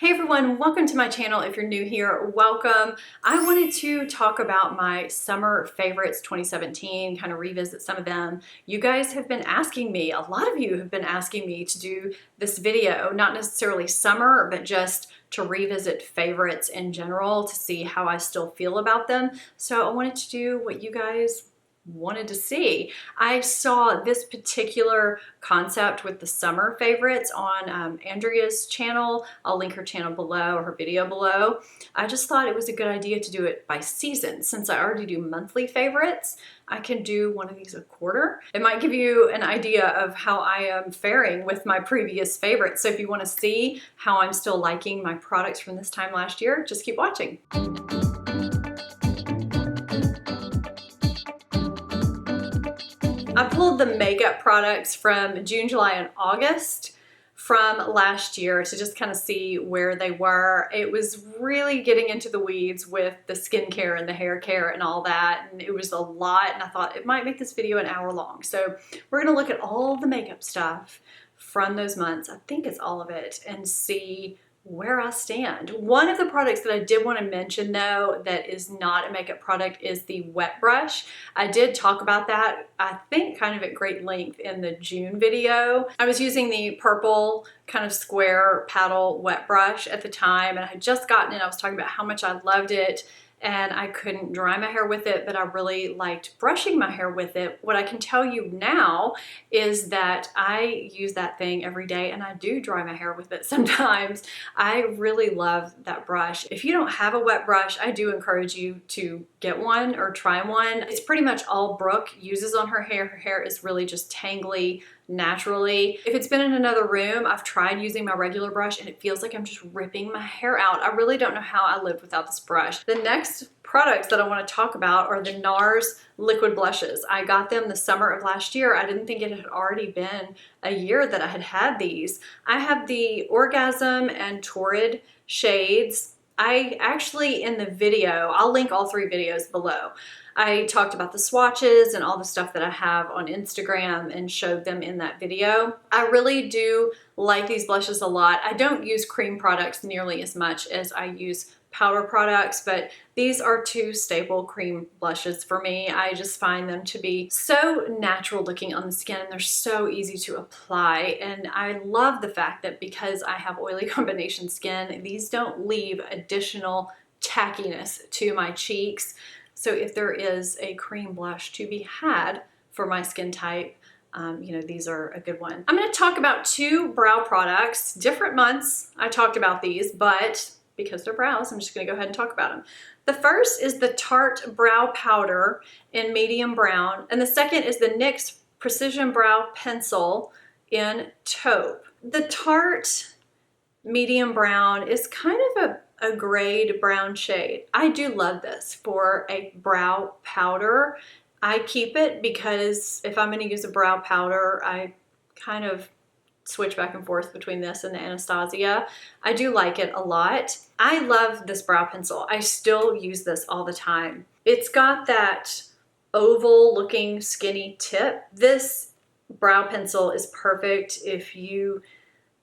Hey everyone, welcome to my channel. If you're new here, welcome. I wanted to talk about my summer favorites 2017, kind of revisit some of them. You guys have been asking me, a lot of you have been asking me to do this video, not necessarily summer, but just to revisit favorites in general to see how I still feel about them. So I wanted to do what you guys wanted to see. I saw this particular concept with the summer favorites on Andrea's channel. I'll link her channel below, or her video below. I just thought it was a good idea to do it by season. Since I already do monthly favorites, I can do one of these a quarter. It might give you an idea of how I am faring with my previous favorites. So if you want to see how I'm still liking my products from this time last year, just keep watching. I pulled the makeup products from June, July, and August from last year to just kind of see where they were. It was really getting into the weeds with the skincare and the hair care and all that, and it was a lot, and I thought it might make this video an hour long. So we're gonna look at all the makeup stuff from those months, I think it's all of it, and see where I stand. One of the products that I did want to mention though that is not a makeup product is the wet brush. I did talk about that, I think kind of at great length in the June video. I was using the purple kind of square paddle wet brush at the time, and I had just gotten it. I was talking about how much I loved it, and I couldn't dry my hair with it, but I really liked brushing my hair with it. What I can tell you now is that I use that thing every day, and I do dry my hair with it sometimes. I really love that brush. If you don't have a wet brush, I do encourage you to get one or try one. It's pretty much all Brooke uses on her hair. Her hair is really just tangly naturally. If it's been in another room, I've tried using my regular brush and it feels like I'm just ripping my hair out. I really don't know how I live without this brush. The next products that I want to talk about are the NARS liquid blushes. I got them the summer of last year. I didn't think it had already been a year that I had had these. I have the Orgasm and Torrid shades. I actually, in the video, I'll link all three videos below. I talked about the swatches and all the stuff that I have on Instagram and showed them in that video. I really do like these blushes a lot. I don't use cream products nearly as much as I use powder products, but these are two staple cream blushes for me. I just find them to be so natural looking on the skin, and they're so easy to apply. And I love the fact that because I have oily combination skin, these don't leave additional tackiness to my cheeks. So if there is a cream blush to be had for my skin type, you know, these are a good one. I'm going to talk about two brow products, different months I talked about these, but because they're brows, I'm just going to go ahead and talk about them. The first is the Tarte Brow Powder in medium brown, and the second is the NYX Precision Brow Pencil in taupe. The Tarte medium brown is kind of a grade brown shade. I do love this for a brow powder. I keep it because if I'm going to use a brow powder, I kind of switch back and forth between this and the Anastasia. I do like it a lot. I love this brow pencil. I still use this all the time. It's got that oval looking skinny tip. This brow pencil is perfect if you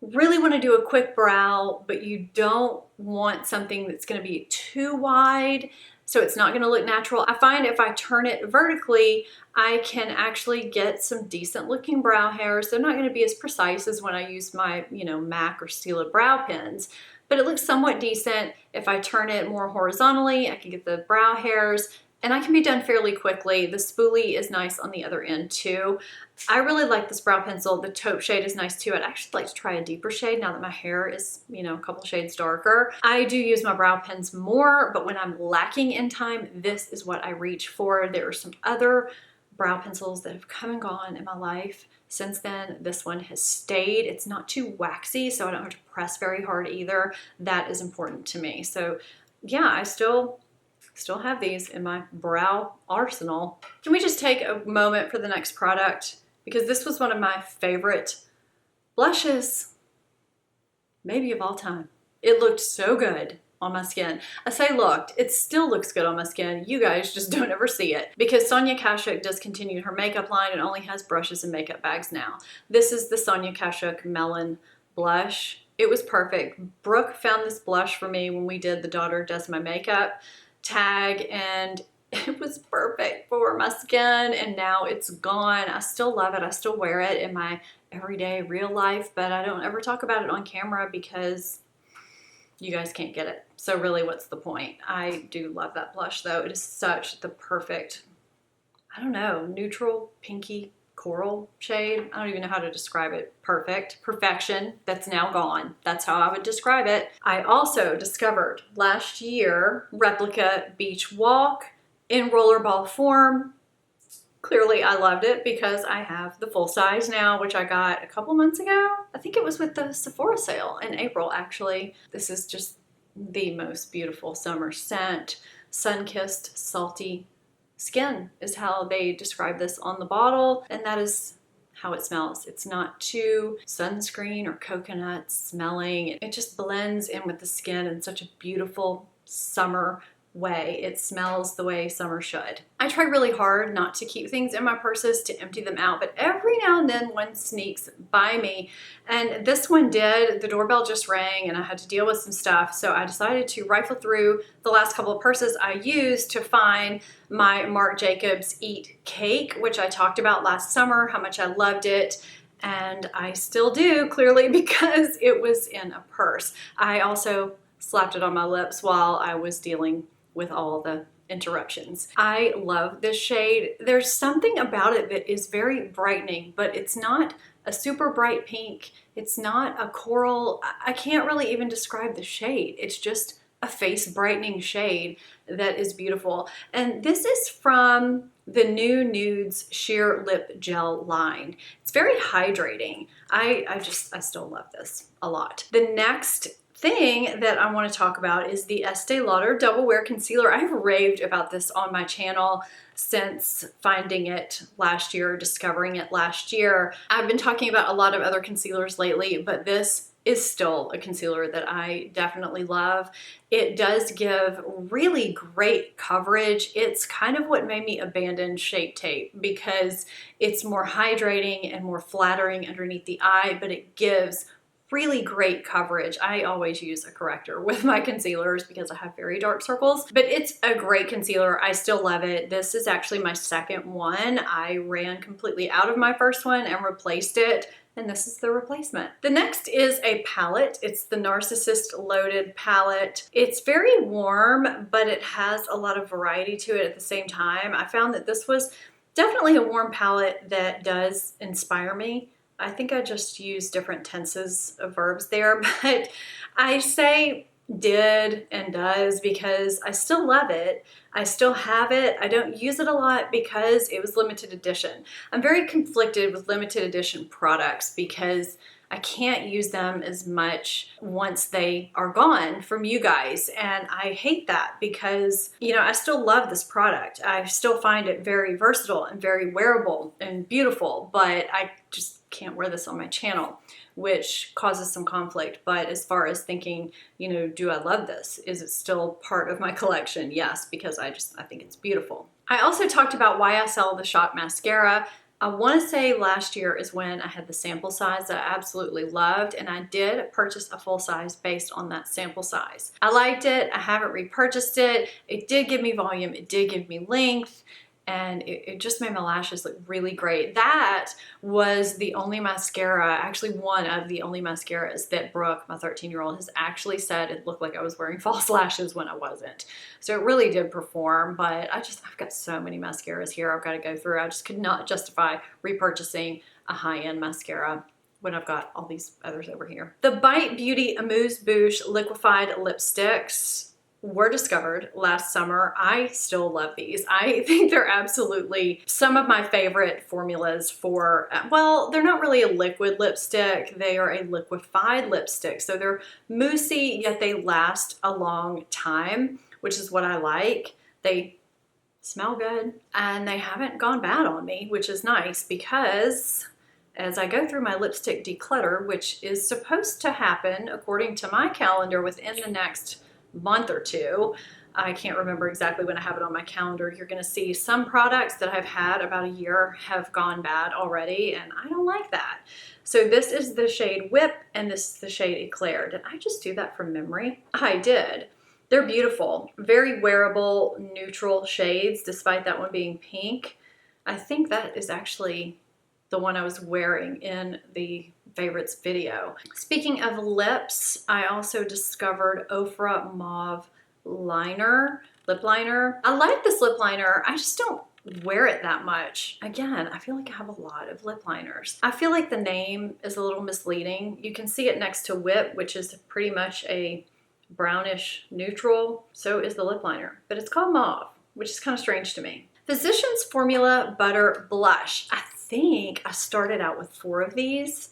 really want to do a quick brow, but you don't want something that's going to be too wide, so it's not going to look natural. I find if I turn it vertically, I can actually get some decent looking brow hairs. They're not going to be as precise as when I use my, you know, MAC or Stila brow pens, but it looks somewhat decent. If I turn it more horizontally, I can get the brow hairs, and I can be done fairly quickly. The spoolie is nice on the other end too. I really like this brow pencil. The taupe shade is nice too. I'd actually like to try a deeper shade now that my hair is, you know, a couple shades darker. I do use my brow pens more, but when I'm lacking in time, this is what I reach for. There are some other brow pencils that have come and gone in my life since then. This one has stayed. It's not too waxy, so I don't have to press very hard either. That is important to me. So yeah, I still have these in my brow arsenal. Can we just take a moment for the next product? Because this was one of my favorite blushes, maybe of all time. It looked so good on my skin. I say looked, it still looks good on my skin. You guys just don't ever see it because Sonia Kashuk discontinued her makeup line and only has brushes and makeup bags now. This is the Sonia Kashuk Melon blush. It was perfect. Brooke found this blush for me when we did the Daughter Does My Makeup tag, and it was perfect for my skin, and now it's gone. I still love it. I still wear it in my everyday real life, but I don't ever talk about it on camera because you guys can't get it. So really, what's the point? I do love that blush though. It is such the perfect, I don't know, neutral pinky coral shade. I don't even know how to describe it. Perfection that's now gone. That's how I would describe it. I also discovered last year Replica Beach Walk in rollerball form. Clearly I loved it because I have the full size now, which I got a couple months ago. I think it was with the Sephora sale in April, actually. This is just the most beautiful summer scent. Sun-kissed, salty skin is how they describe this on the bottle, and that is how it smells. It's not too sunscreen or coconut smelling. It just blends in with the skin in such a beautiful summer way. It smells the way summer should. I try really hard not to keep things in my purses, to empty them out, but every now and then one sneaks by me, and this one did. The doorbell just rang and I had to deal with some stuff, so I decided to rifle through the last couple of purses I used to find my Marc Jacobs Eat Cake, which I talked about last summer, how much I loved it. And I still do, clearly, because it was in a purse. I also slapped it on my lips while I was dealing with all the interruptions. I love this shade. There's something about it that is very brightening, but it's not a super bright pink. It's not a coral. I can't really even describe the shade. It's just a face brightening shade that is beautiful. And this is from the new Nudes Sheer Lip Gel line. It's very hydrating. I still love this a lot. The next thing that I want to talk about is the Estee Lauder Double Wear Concealer. I've raved about this on my channel since finding it last year, discovering it last year. I've been talking about a lot of other concealers lately, but this is still a concealer that I definitely love. It does give really great coverage. It's kind of what made me abandon Shape Tape because it's more hydrating and more flattering underneath the eye, but it gives really great coverage. I always use a corrector with my concealers because I have very dark circles, but it's a great concealer. I still love it. This is actually my second one. I ran completely out of my first one and replaced it, and this is the replacement. The next is a palette. It's the Narcissist Loaded Palette. It's very warm, but it has a lot of variety to it at the same time. I found that this was definitely a warm palette that does inspire me. I think I just used different tenses of verbs there, but I say did and does because I still love it. I still have it. I don't use it a lot because it was limited edition. I'm very conflicted with limited edition products because I can't use them as much once they are gone from you guys. And I hate that because, you know, I still love this product. I still find it very versatile and very wearable and beautiful, but I just can't wear this on my channel, which causes some conflict. But as far as thinking, you know, do I love this? Is it still part of my collection? Yes, because I think it's beautiful. I also talked about why I sell the Shot Mascara. I want to say last year is when I had the sample size that I absolutely loved, and I did purchase a full size based on that sample size. I liked it. I haven't repurchased it. It did give me volume. It did give me length, and it just made my lashes look really great. That was the only mascara, actually one of the only mascaras that Brooke, my 13-year-old, has actually said it looked like I was wearing false lashes when I wasn't. So it really did perform, but I've got so many mascaras here I've got to go through. I just could not justify repurchasing a high-end mascara when I've got all these others over here. The Bite Beauty Amuse Bouche Liquefied Lipsticks were discovered last summer. I still love these. I think they're absolutely some of my favorite formulas for, well, they're not really a liquid lipstick. They are a liquefied lipstick. So they're moussey, yet they last a long time, which is what I like. They smell good and they haven't gone bad on me, which is nice because as I go through my lipstick declutter, which is supposed to happen according to my calendar within the next month or two, I can't remember exactly when I have it on my calendar. You're gonna see some products that I've had about a year have gone bad already, and I don't like that. So this is the shade Whip, and this is the shade Eclair. Did I just do that from memory? I did. They're beautiful, very wearable, neutral shades, despite that one being pink. I think that is actually the one I was wearing in the favorites video. Speaking of lips, I also discovered Oprah Mom Liner, lip liner. I like this lip liner. I just don't wear it that much. Again, I feel like I have a lot of lip liners. I feel like the name is a little misleading. You can see it next to Whip, which is pretty much a brownish neutral. So is the lip liner, but it's called Mauve, which is kind of strange to me. Physicians Formula Butter Blush. I think I started out with 4 of these,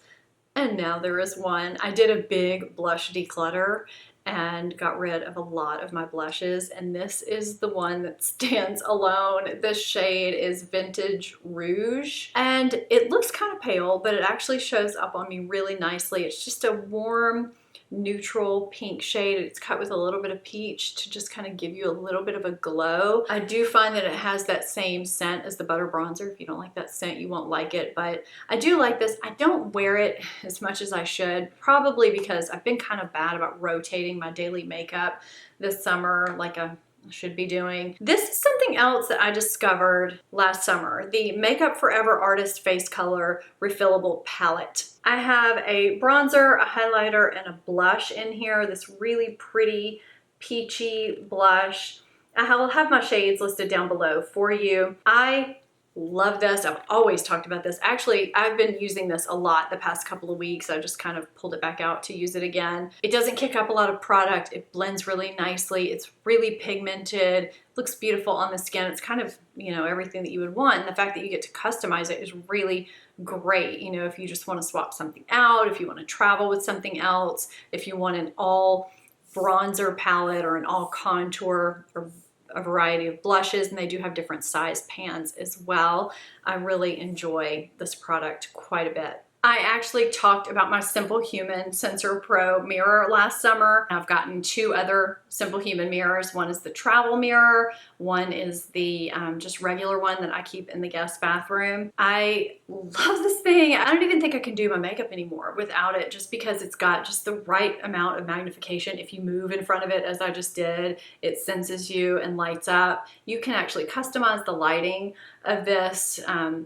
and now there is one. I did a big blush declutter and got rid of a lot of my blushes, and this is the one that stands alone. This shade is Vintage Rouge, and it looks kind of pale, but it actually shows up on me really nicely. It's just a warm, neutral pink shade. It's cut with a little bit of peach to just kind of give you a little bit of a glow. I do find that it has that same scent as the Butter Bronzer. If you don't like that scent, you won't like it, but I do like this. I don't wear it as much as I should, probably because I've been kind of bad about rotating my daily makeup this summer like I should be doing. This is something else that I discovered last summer, the Makeup Forever Artist Face Color Refillable Palette. I have a bronzer, a highlighter, and a blush in here, this really pretty peachy blush. I'll have my shades listed down below for you. I love this. I've always talked about this. Actually, I've been using this a lot the past couple of weeks. I just kind of pulled it back out to use it again. It doesn't kick up a lot of product. It blends really nicely. It's really pigmented, looks beautiful on the skin. It's kind of, you know, everything that you would want. And the fact that you get to customize it is really great. You know, if you just want to swap something out, if you want to travel with something else, if you want an all bronzer palette or an all contour or a variety of blushes, and they do have different size pans as well. I really enjoy this product quite a bit. I actually talked about my Simple Human Sensor Pro mirror last summer. I've gotten 2 other Simple Human mirrors. One is the travel mirror. One is the just regular one that I keep in the guest bathroom. I love this thing. I don't even think I can do my makeup anymore without it, just because it's got just the right amount of magnification. If you move in front of it, as I just did, it senses you and lights up. You can actually customize the lighting of this,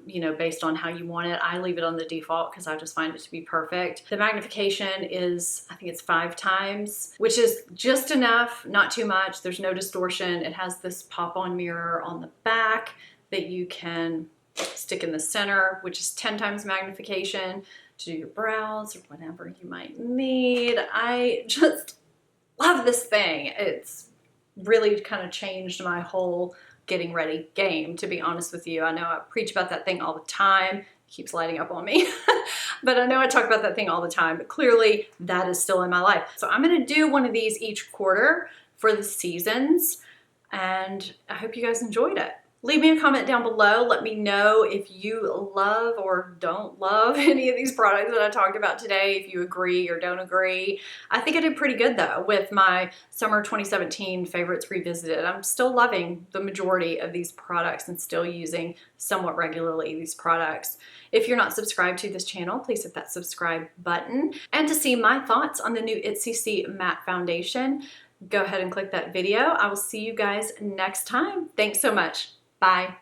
you know, based on how you want it. I leave it on the default because I just find it to be perfect. The magnification is, I think it's 5 times, which is just enough, not too much. There's no distortion. It has this pop-on mirror on the back that you can stick in the center, which is 10 times magnification to do your brows or whatever you might need. I just love this thing. It's really kind of changed my whole getting ready game, to be honest with you. I know I preach about that thing all the time. It keeps lighting up on me. But I know I talk about that thing all the time, but clearly that is still in my life. So I'm gonna do one of these each quarter for the seasons, and I hope you guys enjoyed it. Leave me a comment down below. Let me know if you love or don't love any of these products that I talked about today, if you agree or don't agree. I think I did pretty good though with my summer 2017 favorites revisited. I'm still loving the majority of these products and still using somewhat regularly these products. If you're not subscribed to this channel, please hit that subscribe button. And to see my thoughts on the new ITCC Matte Foundation, go ahead and click that video. I will see you guys next time. Thanks so much. Bye.